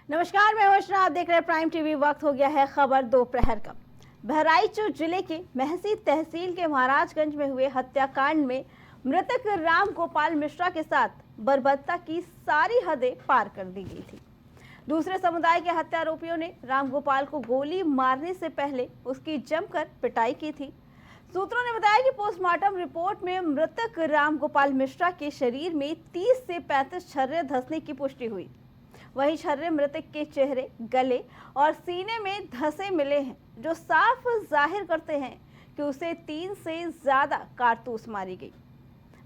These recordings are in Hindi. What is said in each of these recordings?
नमस्कार, मैं अर्चना, आप देख रहे हैं प्राइम टीवी। वक्त हो गया है खबर दोपहर का। बहराइच जिले के महसी तहसील के महाराजगंज में हुए हत्याकांड में मृतक राम गोपाल मिश्रा के साथ बर्बरता की सारी हदें पार कर दी गई थी। दूसरे समुदाय के हत्यारोपियों ने राम गोपाल को गोली मारने से पहले उसकी जमकर पिटाई की थी। सूत्रों ने बताया कि पोस्टमार्टम रिपोर्ट में मृतक राम गोपाल मिश्रा के शरीर में 30 से 35 छर्रे धंसने की पुष्टि हुई। वहीं छर्रे मृतक के चेहरे, गले और सीने में धंसे मिले हैं, जो साफ जाहिर करते हैं कि उसे 3 से ज्यादा कारतूस मारी गई।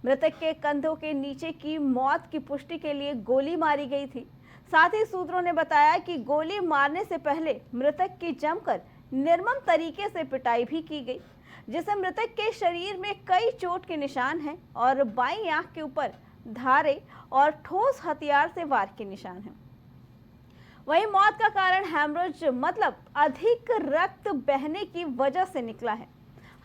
मृतक के कंधों के नीचे की मौत की पुष्टि के लिए गोली मारी गई थी। साथ ही सूत्रों ने बताया कि गोली मारने से पहले मृतक की जमकर निर्मम तरीके से पिटाई भी की गई, जिससे मृतक के शरीर में कई चोट के निशान हैं और बाईं आंख के ऊपर धारे और ठोस हथियार से वार के निशान हैं। वहीं मौत का कारण हेमरेज मतलब अधिक रक्त बहने की वजह से निकला है।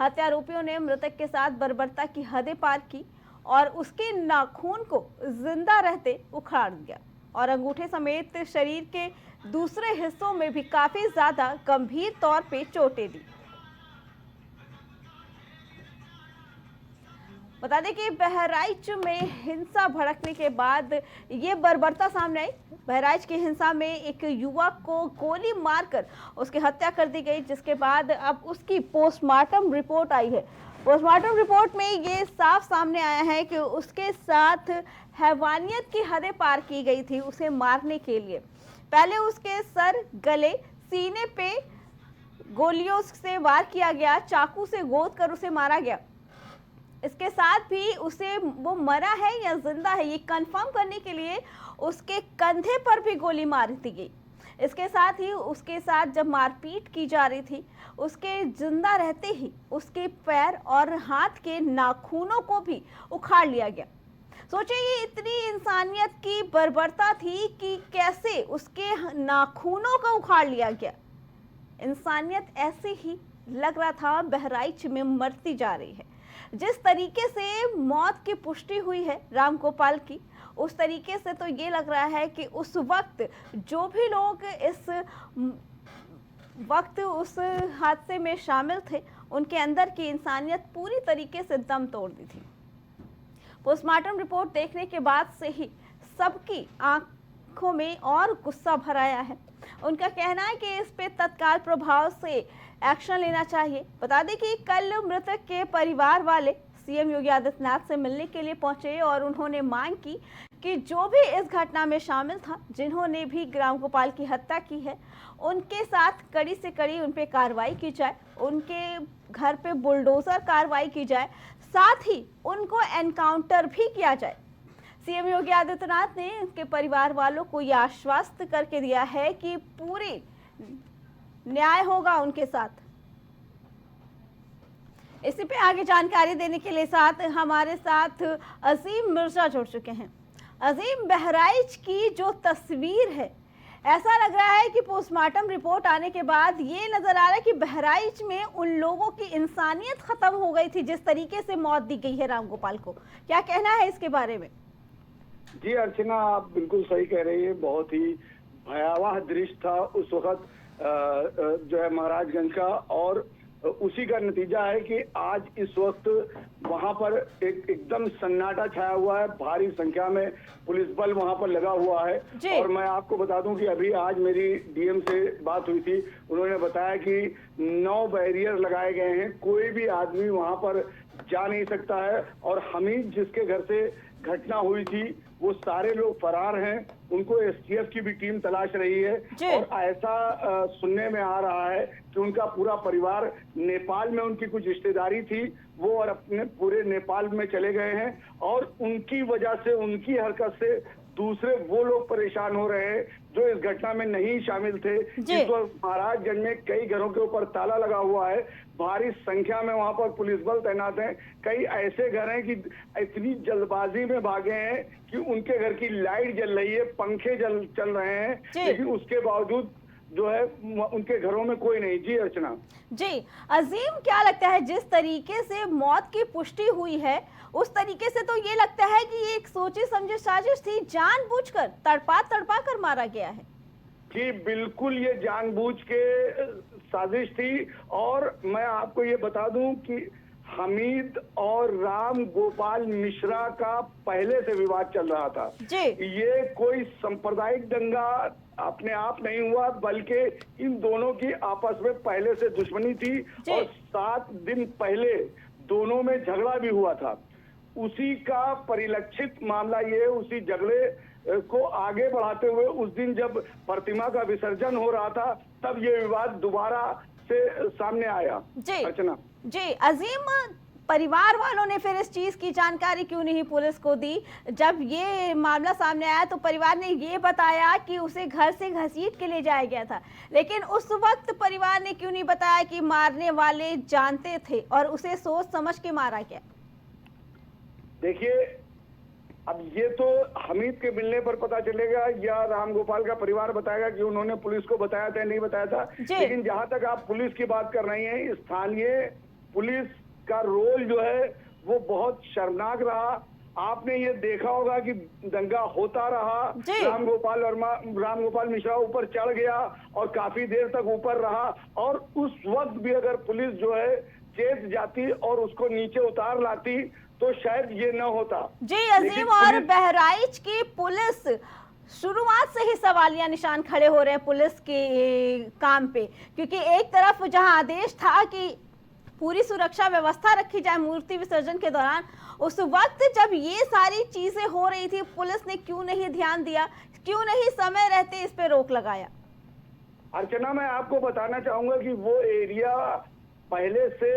हत्यारोपियों ने मृतक के साथ बर्बरता की हदें पार की और उसके नाखून को जिंदा रहते उखाड़ दिया और अंगूठे समेत शरीर के दूसरे हिस्सों में भी काफी ज्यादा गंभीर तौर पे चोटें दी। बता दें कि बहराइच में हिंसा भड़कने के बाद ये बर्बरता सामने आई। बहराइच की हिंसा में एक युवक को गोली मारकर उसकी हत्या कर दी गई, जिसके बाद अब उसकी पोस्टमार्टम रिपोर्ट आई है। पोस्टमार्टम रिपोर्ट में ये साफ सामने आया है कि उसके साथ हैवानियत की हदें पार की गई थी उसे मारने के लिए। पहले उसके सर, गले, सीने पे गोलियों से वार किया गया, चाकू से गोद कर उसे मारा गया। इसके साथ भी उसे वो मरा है या जिंदा है ये कंफर्म करने के लिए उसके कंधे पर भी गोली मार दी गई। इसके साथ ही उसके साथ जब मारपीट की जा रही थी, उसके जिंदा रहते ही उसके पैर और हाथ के नाखूनों को भी उखाड़ लिया गया। सोचिए, ये इतनी इंसानियत की बर्बरता थी कि कैसे उसके नाखूनों को उखाड़ लिया गया। इंसानियत ऐसे ही लग रहा था बहराइच में मरती जा रही है। जिस तरीके से मौत की पुष्टि हुई है राम गोपाल की, उस तरीके से तो ये लग रहा है कि उस वक्त जो भी लोग इस वक्त उस हादसे में शामिल थे, उनके अंदर की इंसानियत पूरी तरीके से दम तोड़ दी थी। पोस्टमार्टम रिपोर्ट देखने के बाद से ही सबकी आंखों में और गुस्सा भर आया है। उनका कहना है कि इस पे तत्काल प्रभाव से एक्शन लेना चाहिए। बता दें कि कल मृतक के परिवार वाले सीएम योगी आदित्यनाथ से मिलने के लिए पहुंचे और उन्होंने मांग की कि जो भी इस घटना में शामिल था, जिन्होंने भी राम गोपाल की हत्या की है, उनके साथ कड़ी से कड़ी उन पे कार्रवाई की जाए, उनके घर पे बुलडोजर कार्रवाई की जाए, साथ ही उनको एनकाउंटर भी किया जाए। सीएम योगी आदित्यनाथ ने उनके परिवार वालों को यह आश्वस्त करके दिया है कि पूरी न्याय होगा उनके साथ। इसी पे आगे जानकारी देने के लिए हमारे साथ अजीम मिर्जा जुड़ चुके हैं। अजीम, बहराइच की जो तस्वीर है, ऐसा लग रहा है कि पोस्टमार्टम रिपोर्ट आने के बाद ये नजर आ रहा है कि बहराइच में उन लोगों की इंसानियत खत्म हो गई थी जिस तरीके से मौत दी गई है राम गोपाल को। क्या कहना है इसके बारे में? जी अर्चना, आप बिल्कुल सही कह रही है। बहुत ही भयावह दृश्य था उस वक्त जो है महाराजगंज का, और उसी का नतीजा है कि आज इस वक्त वहां पर एकदम सन्नाटा छाया हुआ है। भारी संख्या में पुलिस बल वहां पर लगा हुआ है। और मैं आपको बता दूं कि अभी आज मेरी डीएम से बात हुई थी, उन्होंने बताया कि 9 बैरियर लगाए गए हैं, कोई भी आदमी वहां पर जा नहीं सकता है। और हमीद, जिसके घर से घटना हुई थी, वो सारे लोग फरार हैं। उनको एसटीएफ की भी टीम तलाश रही है। और ऐसा सुनने में आ रहा है कि उनका पूरा परिवार नेपाल में, उनकी कुछ रिश्तेदारी थी, वो और अपने पूरे नेपाल में चले गए हैं। और उनकी वजह से, उनकी हरकत से दूसरे वो लोग परेशान हो रहे हैं जो इस घटना में नहीं शामिल थे। इस वक्त महाराजगंज में कई घरों के ऊपर ताला लगा हुआ है। भारी संख्या में वहां पर पुलिस बल तैनात हैं। कई ऐसे घर हैं कि इतनी जल्दबाजी में भागे हैं कि उनके घर की लाइट जल रही है, पंखे चल रहे हैं, लेकिन उसके बावजूद जो है उनके घरों में कोई नहीं। जी अर्चना। जी अजीम, क्या लगता है जिस तरीके से मौत की पुष्टि हुई है, उस तरीके से तो ये लगता है कि ये एक सोची समझी साजिश थी, जानबूझकर तड़पा कर मारा गया है। कि बिल्कुल ये जानबूझ के साजिश थी। और मैं आपको ये बता दूं कि हमीद और राम गोपाल मिश्रा का पहले से विवाद चल रहा था। जी। ये कोई सांप्रदायिक दंगा अपने आप नहीं हुआ, बल्कि इन दोनों की आपस में पहले से दुश्मनी थी और 7 दिन पहले दोनों में झगड़ा भी हुआ था। उसी का परिलक्षित मामला ये, उसी झगड़े को आगे बढ़ाते हुए उस दिन जब प्रतिमा का विसर्जन हो रहा था तब ये विवाद दोबारा से सामने आया। जी अर्चना जी। अजीम, परिवार वालों ने फिर इस चीज की जानकारी क्यों नहीं पुलिस को दी? जब ये मामला सामने आया तो परिवार ने ये बताया कि उसे घर से घसीट के ले जाया गया था, लेकिन उस वक्त परिवार ने क्यों नहीं बताया कि मारने वाले जानते थे और उसे सोच समझ के मारा गया? देखिए, अब ये तो हमीद के मिलने पर पता चलेगा या राम गोपाल का परिवार बताएगा कि उन्होंने पुलिस को बताया था नहीं बताया था। लेकिन जहां तक आप पुलिस की बात कर रही हैं, स्थानीय पुलिस का रोल जो है वो बहुत शर्मनाक रहा। आपने ये देखा होगा कि दंगा होता रहा, राम गोपाल मिश्रा ऊपर चढ़ गया और काफी देर तक ऊपर रहा, और उस वक्त भी अगर पुलिस जो है चेत जाती और उसको नीचे उतार लाती तो शायद ये न होता। जी अजीम, और बहराइच की पुलिस शुरुआत से ही सवालिया निशान खड़े हो रहे हैं पुलिस के काम पे, क्योंकि एक तरफ जहां आदेश था कि पूरी सुरक्षा व्यवस्था रखी जाए मूर्ति विसर्जन के दौरान, उस वक्त जब ये सारी चीजें हो रही थी पुलिस ने क्यों नहीं ध्यान दिया, क्यों नहीं समय रहते इस पे रोक लगाया? अर्चना, मैं आपको बताना चाहूंगा कि वो एरिया पहले से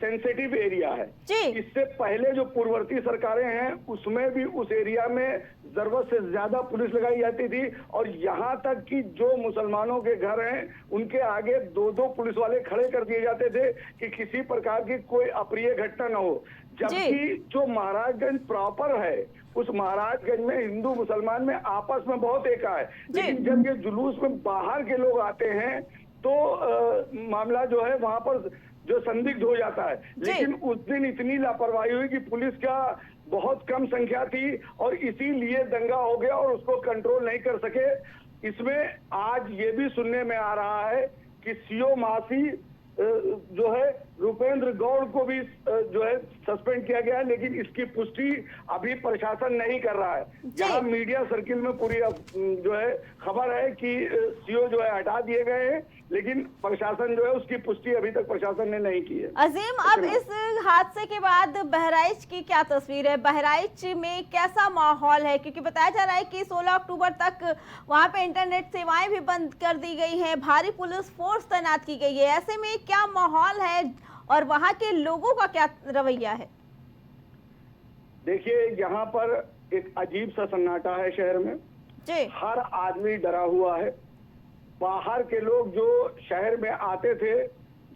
सेंसिटिव एरिया है। इससे पहले जो पूर्ववर्ती सरकारें हैं उसमें भी उस एरिया में जरूरत से ज्यादा पुलिस लगाई जाती थी, और यहाँ तक कि जो मुसलमानों के घर हैं उनके आगे 2-2 पुलिस वाले खड़े कर दिए जाते थे कि किसी प्रकार की कोई अप्रिय घटना न हो। जबकि जो महाराजगंज प्रॉपर है, उस महाराजगंज में हिंदू मुसलमान में आपस में बहुत एका है, लेकिन जब ये जुलूस में बाहर के लोग आते हैं तो मामला जो है वहां पर जो संदिग्ध हो जाता है। लेकिन उस दिन इतनी लापरवाही हुई कि पुलिस का बहुत कम संख्या थी और इसीलिए दंगा हो गया और उसको कंट्रोल नहीं कर सके। इसमें आज ये भी सुनने में आ रहा है कि सीओ मासी जो है रुपेंद्र गौड़ को भी जो है सस्पेंड किया गया है, लेकिन इसकी पुष्टि अभी प्रशासन नहीं कर रहा है। जहां मीडिया सर्किल में पूरी जो है खबर है कि सीओ जो है हटा दिए गए हैं, लेकिन प्रशासन जो है उसकी पुष्टि अभी तक प्रशासन ने नहीं की है। अजीम, अब इस हादसे के बाद बहराइच की क्या तस्वीर है? बहराइच में कैसा माहौल है? क्योंकि बताया जा रहा है कि 16 अक्टूबर तक वहां पे इंटरनेट सेवाएं भी बंद कर दी गई हैं, भारी पुलिस फोर्स तैनात की गई है। ऐसे में क्या माहौल है और वहां के लोगों का क्या रवैया है? देखिए, यहाँ पर एक अजीब सा सन्नाटा है शहर में। हर आदमी डरा हुआ है। बाहर के लोग जो शहर में आते थे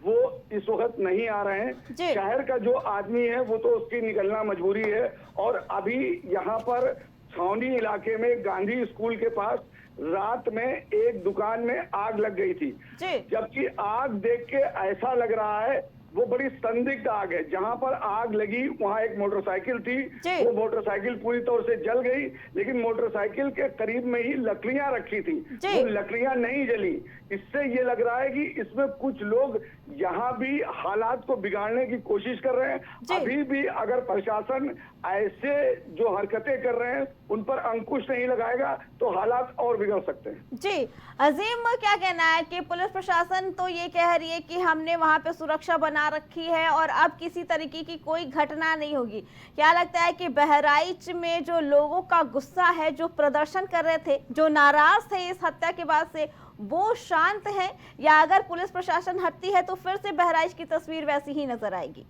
वो इस वक्त नहीं आ रहे हैं। शहर का जो आदमी है वो तो उसकी निकलना मजबूरी है। और अभी यहाँ पर छावनी इलाके में गांधी स्कूल के पास रात में एक दुकान में आग लग गई थी, जबकि आग देख के ऐसा लग रहा है वो बड़ी संदिग्ध आग है। जहां पर आग लगी वहां एक मोटरसाइकिल थी, वो मोटरसाइकिल पूरी तौर से जल गई, लेकिन मोटरसाइकिल के करीब में ही लकड़ियां रखी थी, वो लकड़ियां नहीं जली। इससे ये लग रहा है कि इसमें कुछ लोग यहाँ भी हालात को बिगाड़ने की कोशिश कर रहे हैं। अभी भी अगर प्रशासन ऐसे जो हरकतें कर रहे हैं उन पर अंकुश नहीं लगाएगा तो हालात और बिगड़ सकते हैं। जी अजीम, क्या कहना है कि पुलिस प्रशासन तो ये कह रही है कि हमने वहां पे सुरक्षा बना रखी है और अब किसी तरीके की कोई घटना नहीं होगी। क्या लगता है कि बहराइच में जो लोगों का गुस्सा है, जो प्रदर्शन कर रहे थे, जो नाराज थे इस हत्या के बाद से, वो शांत है, या अगर पुलिस प्रशासन हटती है तो फिर से बहराइच की तस्वीर वैसी ही नजर आएगी?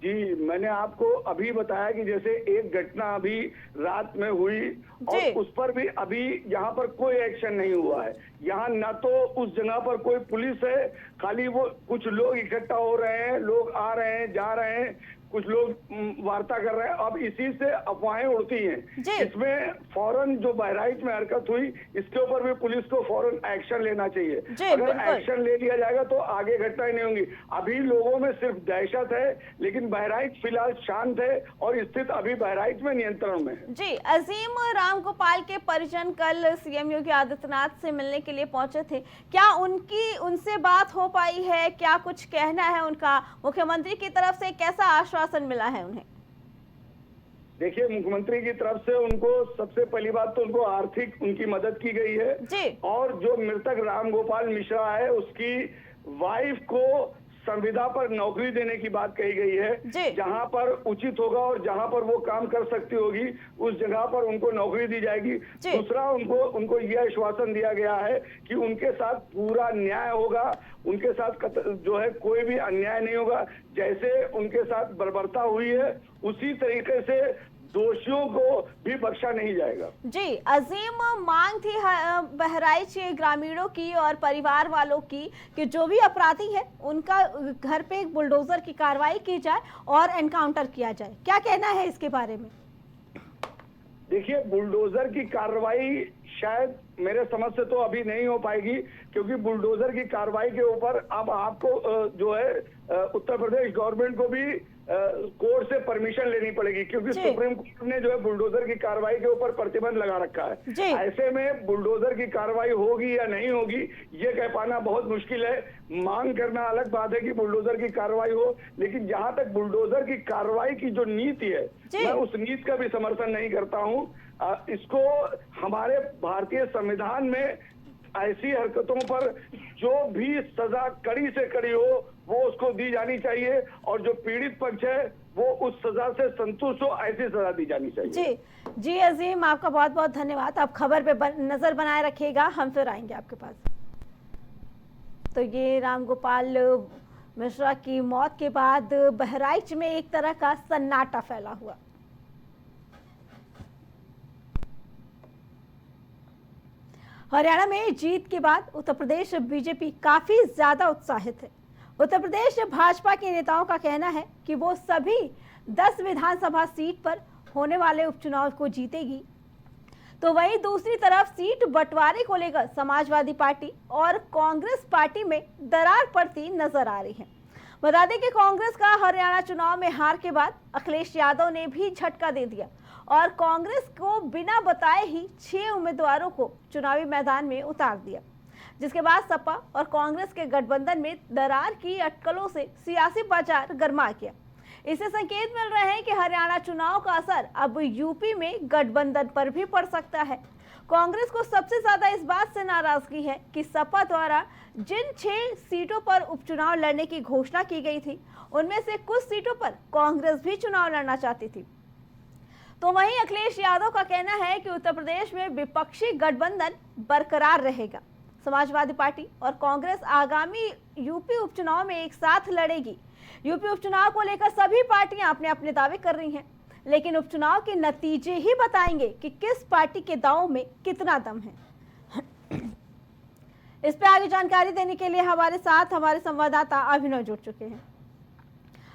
जी, मैंने आपको अभी बताया कि जैसे एक घटना अभी रात में हुई और उस पर भी अभी यहाँ पर कोई एक्शन नहीं हुआ है। यहाँ न तो उस जगह पर कोई पुलिस है, खाली वो कुछ लोग इकट्ठा हो रहे हैं, लोग आ रहे हैं जा रहे हैं, कुछ लोग वार्ता कर रहे हैं। अब इसी से अफवाहें उड़ती हैं। इसमें फौरन जो बहराइच में हरकत हुई, इसके ऊपर भी पुलिस को फौरन एक्शन लेना चाहिए। अगर एक्शन ले लिया जाएगा तो आगे घटनाएं नहीं होंगी। अभी लोगों में सिर्फ दहशत है, लेकिन बहराइच फिलहाल शांत है और स्थिति अभी बहराइच में नियंत्रण में है। जी, अजीम रामगोपाल के परिजन कल सीएम योगी आदित्यनाथ से मिलने के लिए पहुंचे थे। क्या उनसे बात हो पाई है? क्या कुछ कहना है उनका? मुख्यमंत्री की तरफ से कैसा आश्वासन मिला है उन्हें? देखिए, मुख्यमंत्री की तरफ से उनको सबसे पहली बात तो उनको आर्थिक उनकी मदद की गई है जी। और जो मृतक रामगोपाल मिश्रा है उसकी वाइफ को संविदा पर नौकरी देने की बात कही गई है। जहां पर उचित होगा और जहां पर वो काम कर सकती होगी उस जगह पर उनको नौकरी दी जाएगी। दूसरा, उनको यह आश्वासन दिया गया है कि उनके साथ पूरा न्याय होगा, उनके साथ जो है कोई भी अन्याय नहीं होगा। जैसे उनके साथ बर्बरता हुई है उसी तरीके से दोषियों को भी बख्शा नहीं जाएगा। जी, अजीम, मांग थी बहराइच के ग्रामीणों की और परिवार वालों की कि जो भी अपराधी है उनका घर पे एक बुलडोजर की कार्रवाई की जाए और एनकाउंटर किया जाए। क्या कहना है इसके बारे में? देखिए, बुलडोजर की कार्रवाई शायद मेरे समझ से तो अभी नहीं हो पाएगी, क्योंकि बुलडोजर की कार्रवाई के ऊपर अब आपको जो है उत्तर प्रदेश गवर्नमेंट को भी कोर्ट से परमिशन लेनी पड़ेगी, क्योंकि सुप्रीम कोर्ट ने जो है बुलडोजर की कार्रवाई के ऊपर प्रतिबंध लगा रखा है। ऐसे में बुलडोजर की कार्रवाई होगी या नहीं होगी ये कह पाना बहुत मुश्किल है। मांग करना अलग बात है कि बुलडोजर की कार्रवाई हो, लेकिन जहां तक बुलडोजर की कार्रवाई की जो नीति है मैं उस नीति का भी समर्थन नहीं करता हूं। इसको हमारे भारतीय संविधान में ऐसी हरकतों पर जो भी सजा कड़ी से कड़ी हो वो उसको दी जानी चाहिए और जो पीड़ित पक्ष है वो उस सजा से संतुष्ट हो, ऐसी सजा दी जानी चाहिए। जी अजीम, आपका बहुत बहुत धन्यवाद। आप खबर पे नजर बनाए रखिएगा, हम फिर आएंगे आपके पास। तो ये रामगोपाल मिश्रा की मौत के बाद बहराइच में एक तरह का सन्नाटा फैला हुआ। हरियाणा में जीत के बाद उत्तर प्रदेश बीजेपी काफी ज्यादा उत्साहित है। उत्तर प्रदेश भाजपा के नेताओं का कहना है कि वो सभी 10 विधानसभा सीट पर होने वाले उपचुनाव को जीतेगी। तो वहीं दूसरी तरफ सीट बंटवारे को लेकर समाजवादी पार्टी और कांग्रेस पार्टी में दरार पड़ती नजर आ रही है। बता दें कि कांग्रेस का हरियाणा चुनाव में हार के बाद अखिलेश यादव ने भी झटका दे दिया और कांग्रेस को बिना बताए ही 6 उम्मीदवारों को चुनावी मैदान में उतार दिया, जिसके बाद सपा और कांग्रेस के गठबंधन में दरार की अटकलों से सियासी बाजार गर्मा गया। इससे संकेत मिल रहे हैं कि हरियाणा चुनाव का असर अब यूपी में गठबंधन पर भी पड़ सकता है। कांग्रेस को सबसे ज्यादा इस बात से नाराजगी है कि सपा द्वारा जिन 6 सीटों पर उपचुनाव लड़ने की घोषणा की गई थी उनमें से कुछ सीटों पर कांग्रेस भी चुनाव लड़ना चाहती थी। तो वहीं अखिलेश यादव का कहना है कि उत्तर प्रदेश में विपक्षी गठबंधन बरकरार रहेगा। समाजवादी पार्टी और कांग्रेस आगामी यूपी उपचुनाव में एक साथ लड़ेगी। यूपी उपचुनाव को लेकर सभी पार्टियां अपने अपने दावे कर रही हैं, लेकिन उपचुनाव के नतीजे ही बताएंगे कि किस पार्टी के दांव में कितना दम है। इस पे आगे जानकारी देने के लिए हमारे साथ हमारे संवाददाता अभिनव जुड़ चुके हैं।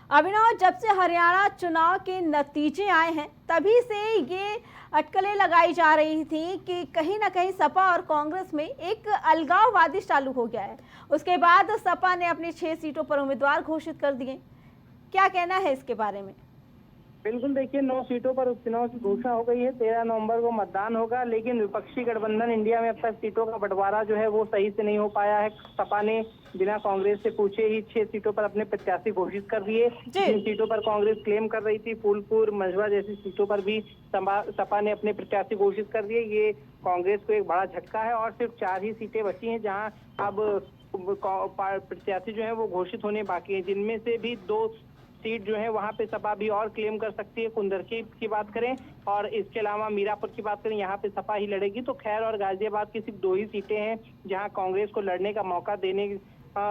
अभिनव, जब से हरियाणा चुनाव के नतीजे आए हैं तभी से ये अटकलें लगाई जा रही थी कि कहीं ना कहीं सपा और कांग्रेस में एक अलगाववादी चालू हो गया है। उसके बाद सपा ने अपनी 6 सीटों पर उम्मीदवार घोषित कर दिए। क्या कहना है इसके बारे में? बिल्कुल, देखिए 9 सीटों पर उपचुनाव की घोषणा हो गई है। 13 नवंबर को मतदान होगा, लेकिन विपक्षी गठबंधन इंडिया में अब तक सीटों का बंटवारा जो है वो सही से नहीं हो पाया है। सपा ने बिना कांग्रेस से पूछे ही 6 सीटों पर अपने प्रत्याशी घोषित कर दिए। जिन सीटों पर कांग्रेस क्लेम कर रही थी, फूलपुर, मंझवा जैसी सीटों पर भी सपा ने अपने प्रत्याशी घोषित कर दिए। ये कांग्रेस को एक बड़ा झटका है और सिर्फ 4 ही सीटें बची हैं जहाँ अब प्रत्याशी जो है वो घोषित होने बाकी है, जिनमें से भी 2 सीट जो है वहां पे सपा भी और क्लेम कर सकती है। कुंदरकी की बात करें और इसके अलावा मीरापुर की बात करें, यहाँ पे सपा ही लड़ेगी। तो खैर और गाजियाबाद की सिर्फ 2 ही सीटें हैं जहां कांग्रेस को लड़ने का मौका देने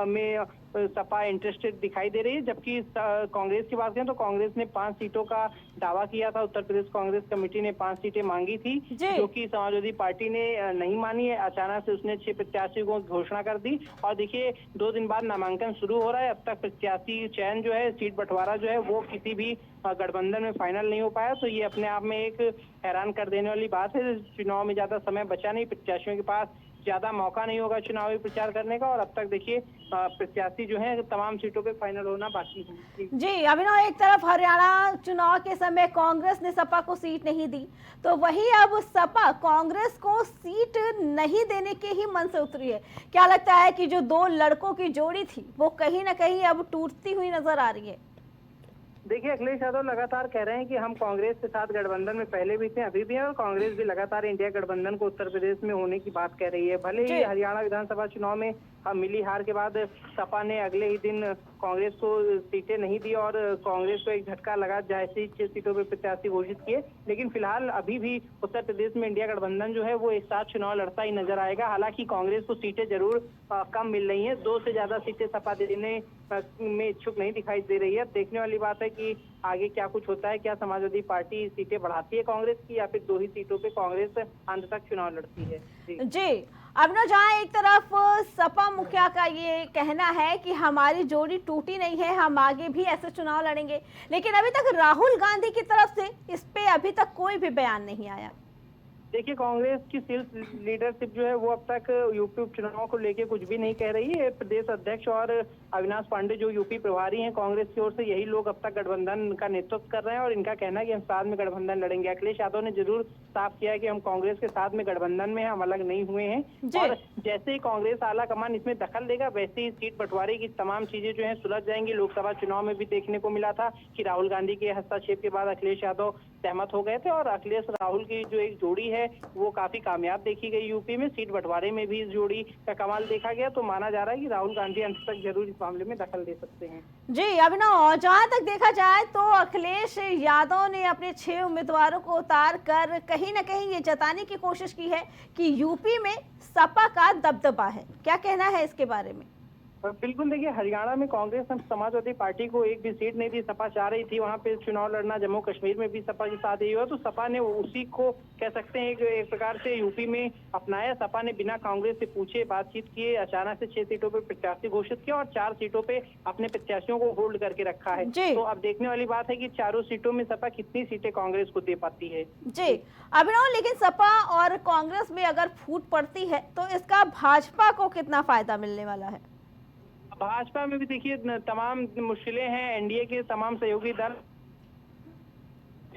में सपा इंटरेस्टेड दिखाई दे रही है। जबकि कांग्रेस की बात करें तो कांग्रेस ने 5 सीटों का दावा किया था। उत्तर प्रदेश कांग्रेस कमेटी ने 5 सीटें मांगी थी, जो कि समाजवादी पार्टी ने नहीं मानी है। अचानक से उसने 6 प्रत्याशियों को घोषणा कर दी। और देखिए 2 दिन बाद नामांकन शुरू हो रहा है। अब तक प्रत्याशी चयन जो है, सीट बंटवारा जो है वो किसी भी गठबंधन में फाइनल नहीं हो पाया। तो ये अपने आप में एक हैरान कर देने वाली बात है। चुनाव में ज्यादा समय बचा नहीं, प्रत्याशियों के पास ज्यादा मौका नहीं होगा चुनावी प्रचार करने का। और अब तक देखिए प्रत्याशी जो है तमाम सीटों पे फाइनल होना बाकी है। जी अभिनव, एक तरफ हरियाणा चुनाव के समय कांग्रेस ने सपा को सीट नहीं दी, तो वही अब सपा कांग्रेस को सीट नहीं देने के ही मन से उतरी है। क्या लगता है कि जो 2 लड़कों की जोड़ी थी वो कहीं ना कहीं अब टूटती हुई नजर आ रही है? देखिए अखिलेश यादव लगातार कह रहे हैं कि हम कांग्रेस के साथ गठबंधन में पहले भी थे, अभी भी हैं, और कांग्रेस भी लगातार इंडिया गठबंधन को उत्तर प्रदेश में होने की बात कह रही है। भले ही हरियाणा विधानसभा चुनाव में मिली हार के बाद सपा ने अगले ही दिन कांग्रेस को सीटें नहीं दी और कांग्रेस को एक झटका लगा, जैसे ही 6 सीटों पर प्रत्याशी घोषित किए। लेकिन फिलहाल अभी भी उत्तर प्रदेश में इंडिया गठबंधन जो है वो एक साथ चुनाव लड़ता ही नजर आएगा। हालांकि कांग्रेस को सीटें जरूर कम मिल रही हैं, 2 से ज्यादा सीटें सपा देने में इच्छुक नहीं दिखाई दे रही है। देखने वाली बात है कि आगे क्या कुछ होता है। क्या समाजवादी पार्टी सीटें बढ़ाती है कांग्रेस की, या फिर 2 ही सीटों पे कांग्रेस अंत तक चुनाव लड़ती है? जी अब न, जहाँ एक तरफ सपा मुखिया का ये कहना है कि हमारी जोड़ी टूटी नहीं है, हम आगे भी ऐसे चुनाव लड़ेंगे, लेकिन अभी तक राहुल गांधी की तरफ से इस पे अभी तक कोई भी बयान नहीं आया। देखिए कांग्रेस की लीडरशिप जो है वो अब तक यूपी उपचुनाव को लेके कुछ भी नहीं कह रही है। प्रदेश अध्यक्ष और अविनाश पांडे जो यूपी प्रभारी हैं कांग्रेस की ओर से, यही लोग अब तक गठबंधन का नेतृत्व कर रहे हैं और इनका कहना है कि हम साथ में गठबंधन लड़ेंगे। अखिलेश यादव ने जरूर साफ किया है कि हम कांग्रेस के साथ में गठबंधन में हैं, हम अलग नहीं हुए हैं। और जैसे ही कांग्रेस आला कमान इसमें दखल देगा, वैसे ही सीट बंटवारे की तमाम चीजें जो है सुलझ जाएंगी। लोकसभा चुनाव में भी देखने को मिला था कि राहुल गांधी के हस्तक्षेप के बाद अखिलेश यादव सहमत हो गए थे और अखिलेश राहुल की जो एक जोड़ी है वो काफी कामयाब देखी गई यूपी में। सीट बंटवारे में भी इस जोड़ी का कमाल देखा गया। तो माना जा रहा है कि राहुल गांधी अंत तक जरूर इस मामले में दखल दे सकते हैं। जी अभिनव, जहां तक देखा जाए तो अखिलेश यादव ने अपने 6 उम्मीदवारों को उतार कर कहीं ना कहीं ये जताने की कोशिश की है कि यूपी में सपा का दबदबा है। क्या कहना है इसके बारे में? बिल्कुल, देखिए हरियाणा में कांग्रेस समाजवादी पार्टी को एक भी सीट नहीं दी। सपा चाह रही थी वहां पे चुनाव लड़ना, जम्मू कश्मीर में भी सपा के साथ ही हुआ। तो सपा ने उसी को कह सकते हैं एक प्रकार से यूपी में अपनाया। सपा ने बिना कांग्रेस से पूछे बातचीत किए अचानक से 6 सीटों पे प्रत्याशी घोषित किया और 4 सीटों पे अपने प्रत्याशियों को होल्ड करके रखा है। तो अब देखने वाली बात है कि चारों सीटों में सपा कितनी सीटें कांग्रेस को दे पाती है। जी अभिनव, लेकिन सपा और कांग्रेस में अगर फूट पड़ती है तो इसका भाजपा को कितना फायदा मिलने वाला है? भाजपा में भी देखिए तमाम मुश्किलें हैं। एनडीए के तमाम सहयोगी दल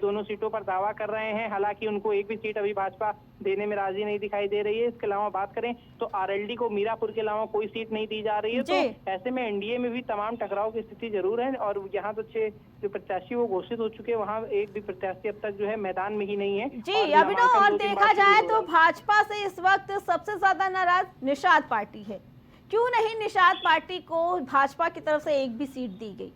दोनों सीटों पर दावा कर रहे हैं। हालांकि उनको एक भी सीट अभी भाजपा देने में राजी नहीं दिखाई दे रही है। इसके अलावा बात करें तो आरएलडी को मीरापुर के अलावा कोई सीट नहीं दी जा रही है। तो ऐसे में एनडीए में भी तमाम टकराव की स्थिति जरूर है। और यहाँ तो 6 जो प्रत्याशी वो घोषित हो चुके हैं, वहाँ एक भी प्रत्याशी अब तक जो है मैदान में ही नहीं है। जी अभिनव, और देखा जाए तो भाजपा से इस वक्त सबसे ज्यादा नाराज निषाद पार्टी है। क्यों नहीं निषाद पार्टी को भाजपा की तरफ से एक भी सीट दी गई?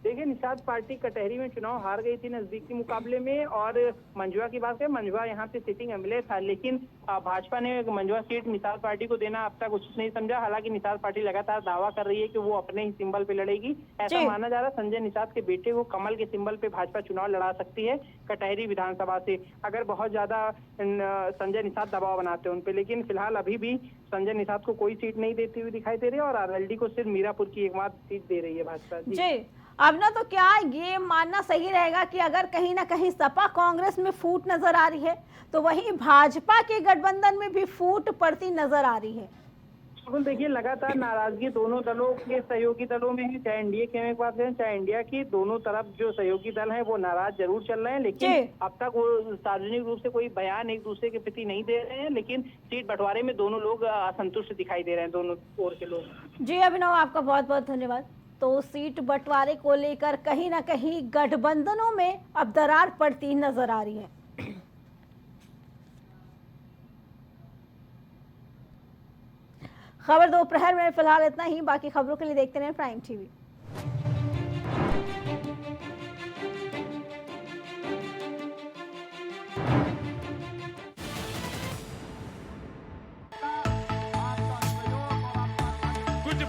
देखिए निषाद पार्टी कटहरी में चुनाव हार गई थी नजदीकी मुकाबले में। और मंझुआ की बात करें, मंझुआ यहाँ पे सिटिंग एमएलए था, लेकिन भाजपा ने मंझुआ सीट निषाद पार्टी को देना अब तक उचित नहीं समझा। हालांकि निषाद पार्टी लगातार दावा कर रही है कि वो अपने ही सिंबल पे लड़ेगी। ऐसा माना जा रहा है संजय निषाद के बेटे को कमल के सिंबल पे भाजपा चुनाव लड़ा सकती है कटहरी विधानसभा से, अगर बहुत ज्यादा संजय निषाद दबाव बनाते हैं उनपे। लेकिन फिलहाल अभी भी संजय निषाद को कोई सीट नहीं देती हुई दिखाई दे रही है और आरएलडी को सिर्फ मीरापुर की एकमात्र सीट दे रही है भाजपा। जी अब ना, तो क्या ये मानना सही रहेगा कि अगर कहीं ना कहीं सपा कांग्रेस में फूट नजर आ रही है तो वहीं भाजपा के गठबंधन में भी फूट पड़ती नजर आ रही है? बिल्कुल, देखिए लगातार नाराजगी दोनों दलों के सहयोगी दलों में है। चाहे एनडीए की हम बात करें चाहे इंडिया की, दोनों तरफ जो सहयोगी दल हैं वो नाराज जरूर चल रहे हैं। लेकिन अब तक वो सार्वजनिक रूप से कोई बयान एक दूसरे के प्रति नहीं दे रहे हैं। लेकिन सीट बंटवारे में दोनों लोग असंतुष्ट दिखाई दे रहे हैं, दोनों ओर के लोग। जी अभिनव, आपका बहुत बहुत धन्यवाद। तो सीट बंटवारे को लेकर कहीं ना कहीं गठबंधनों में अब दरार पड़ती नजर आ रही है। खबर दोपहर में फिलहाल इतना ही। बाकी खबरों के लिए देखते रहें प्राइम टीवी। कुछ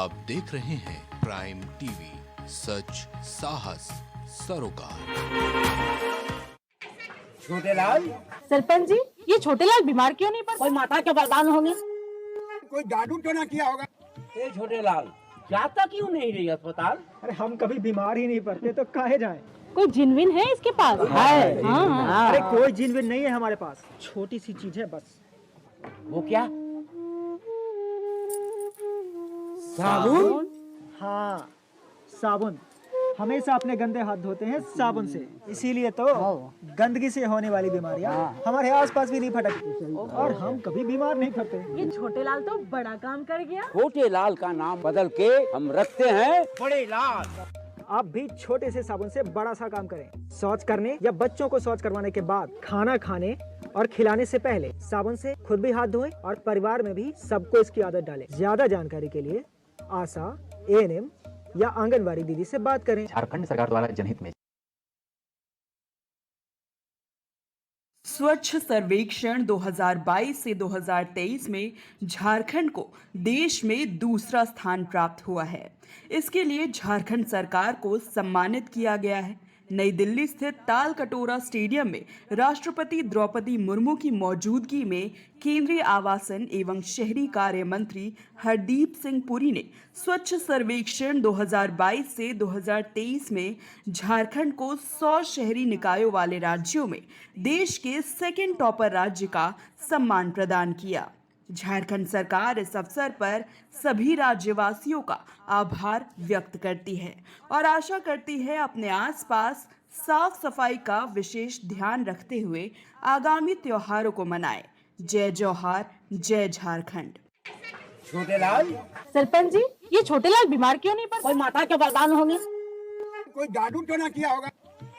आप देख रहे हैं प्राइम टीवी, सच साहस सरोकार। छोटे लाल, सरपंच जी, ये छोटे लाल बीमार क्यों नहीं पड़े? कोई माता के वरदान होंगे, कोई जादू तो ना किया होगा। ए छोटे लाल, जाता क्यों नहीं रही अस्पताल? अरे हम कभी बीमार ही नहीं पड़ते तो काहे जाएं? कोई जिनविन है इसके पास? है। हाँ। अरे कोई जिनविन नहीं है हमारे पास, छोटी सी चीज है बस। वो क्या? साबुन? हाँ, साबुन। हमेशा अपने गंदे हाथ धोते हैं साबुन से, इसीलिए तो गंदगी से होने वाली बीमारियां हमारे आसपास भी नहीं फटकती और हम कभी बीमार नहीं पड़ते। ये छोटे लाल तो बड़ा काम कर गया। छोटे लाल का नाम बदल के हम रखते हैं बड़े लाल। आप भी छोटे से साबुन से बड़ा सा काम करें। शौच करने या बच्चों को शौच करवाने के बाद, खाना खाने और खिलाने से पहले साबुन से खुद भी हाथ धोएं और परिवार में भी सबको इसकी आदत डालें। ज्यादा जानकारी के लिए आशा, एएनएम या आंगनवाड़ी दीदी से बात करें। झारखंड सरकार द्वारा जनहित में स्वच्छ सर्वेक्षण 2022 से 2023 में झारखंड को देश में दूसरा स्थान प्राप्त हुआ है। इसके लिए झारखंड सरकार को सम्मानित किया गया है। नई दिल्ली स्थित ताल कटोरा स्टेडियम में राष्ट्रपति द्रौपदी मुर्मू की मौजूदगी में केंद्रीय आवासन एवं शहरी कार्य मंत्री हरदीप सिंह पुरी ने स्वच्छ सर्वेक्षण 2022 से 2023 में झारखंड को 100 शहरी निकायों वाले राज्यों में देश के सेकंड टॉपर राज्य का सम्मान प्रदान किया। झारखंड सरकार इस अवसर पर सभी राज्यवासियों का आभार व्यक्त करती है और आशा करती है अपने आसपास साफ सफाई का विशेष ध्यान रखते हुए आगामी त्योहारों को मनाए। जय जौहार, जय झारखंड। छोटे लाल, सरपंच जी, ये छोटे लाल बीमार क्यों नहीं पड़े? कोई माता के वरदान होंगे, कोई जादू तो ना किया होगा।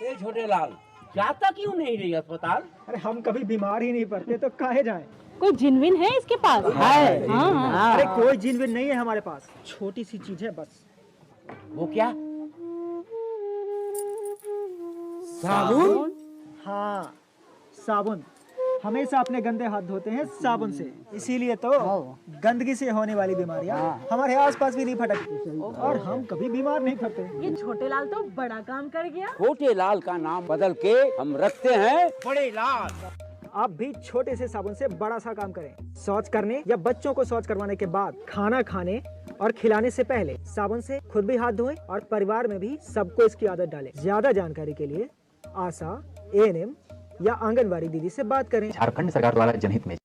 ए छोटे लाल, जाता क्यों नहीं रही अस्पताल? अरे हम कभी बीमार ही नहीं पड़ते तो काहे जाएं? कोई जिनविन है इसके पास? है। हाँ। अरे कोई जिनविन नहीं है हमारे पास, छोटी सी चीज है बस। वो क्या? साबुन? हाँ, साबुन। हमेशा अपने गंदे हाथ धोते हैं साबुन से, इसीलिए तो गंदगी से होने वाली बीमारियां हमारे आसपास भी नहीं फटकती और हम कभी बीमार नहीं पड़ते। ये छोटे लाल तो बड़ा काम कर गया। छोटे लाल का नाम बदल के हम रखते हैं बड़े लाल। आप भी छोटे से साबुन से बड़ा सा काम करें। शौच करने या बच्चों को शौच करवाने के बाद, खाना खाने और खिलाने से पहले साबुन से खुद भी हाथ धोएं और परिवार में भी सबको इसकी आदत डालें। ज्यादा जानकारी के लिए आशा, एएनएम या आंगनवाड़ी दीदी से बात करें। झारखंड सरकार द्वारा जनहित में